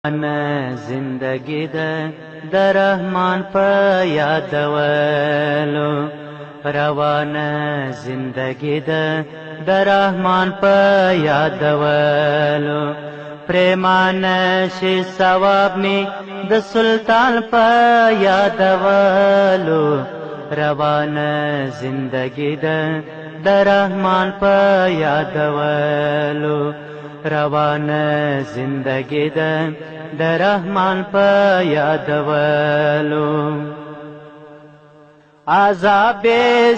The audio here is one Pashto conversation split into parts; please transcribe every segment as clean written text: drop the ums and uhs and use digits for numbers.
زندگی ده د رحمان په یادولو روان زندگی ده د رحمان په یادولو پریمان شي ثواب می د سلطان په یادولو روان زندگی ده د رحمان په یادولو روان زندگی ده د رحمان په یادولو عذاب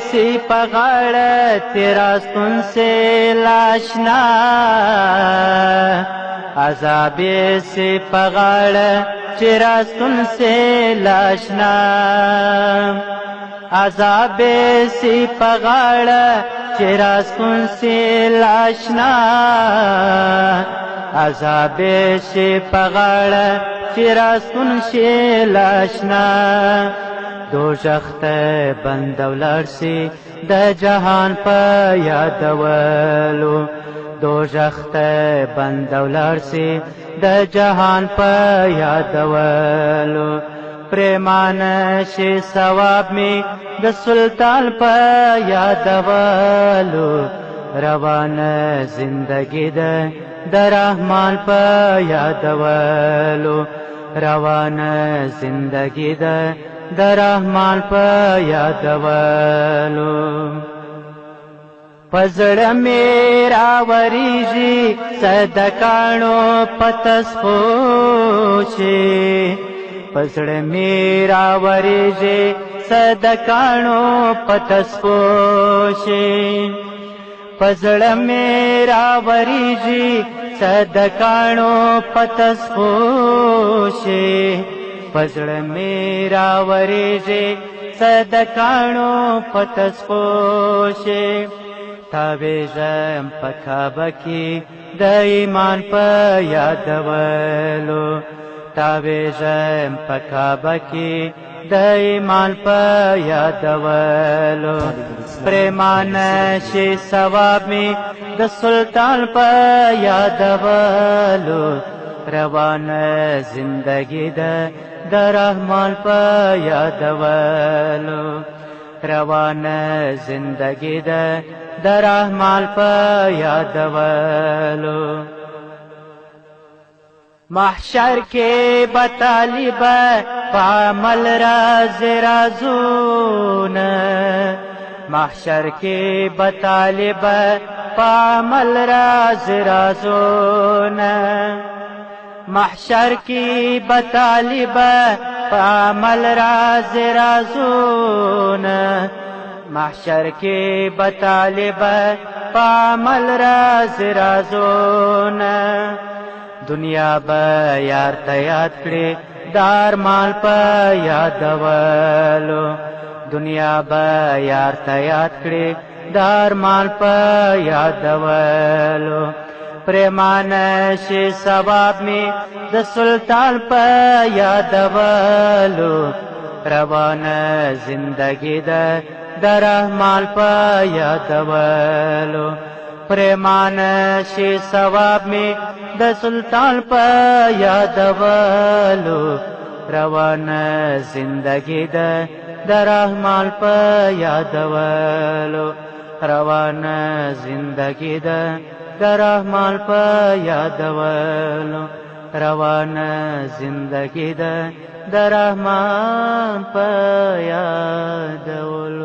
سی پغړ تیرا ستون سے لاشنا عذاب سی پغړ تیرا ستون سے لاشنا عذاب سی پغړ چرا سکون سے لاشنا عذاب سے پغړ چرا سکون سے لاشنا دوزخ ته بندولار سی د جهان په یادولو دوزخ ته بندولار سی د جهان په یادولو پریمان شي ثواب می د سلطان په یادولو روان زندگی ده د رحمان په یادولو روان زندگی ده د رحمان په یادولو پزړه میرا وریږي صدقانو پتسخو شي پزړه میرا وریږي صدقانو پتسپوشي پزړه میرا وریږي صدقانو پتسپوشي پزړه میرا وریږي صدقانو پتسپوشي تاویزم پکابه کی د ایمان په یادولو تاویزم پکابه کی د ایمان په یادولو پریمان شي ثواب می د سلطان په یادولو روان زندگی ده د رحمان په یادولو روان زندگی ده د رحمان په یادولو محشر کے بطالب پامل راز رازون محشر کے بطالب پامل راز رازون محشر کی بطالب پامل راز رازون محشر کے بطالب پامل راز رازون دنیا با یار ته یاد کړي دار مال په یادولو دنیا با یار ته یاد کړي دار مال په یادولو پریمان شي ثواب می د سلطان په یادولو روان زندگی ده د رحمان په یادولو پریمان شي ثواب می د سلطان په یادولو روان زندگی ده د رحمان په یادولو روان زندگی ده د رحمان په یادولو روان زندگی ده د رحمان په یادولو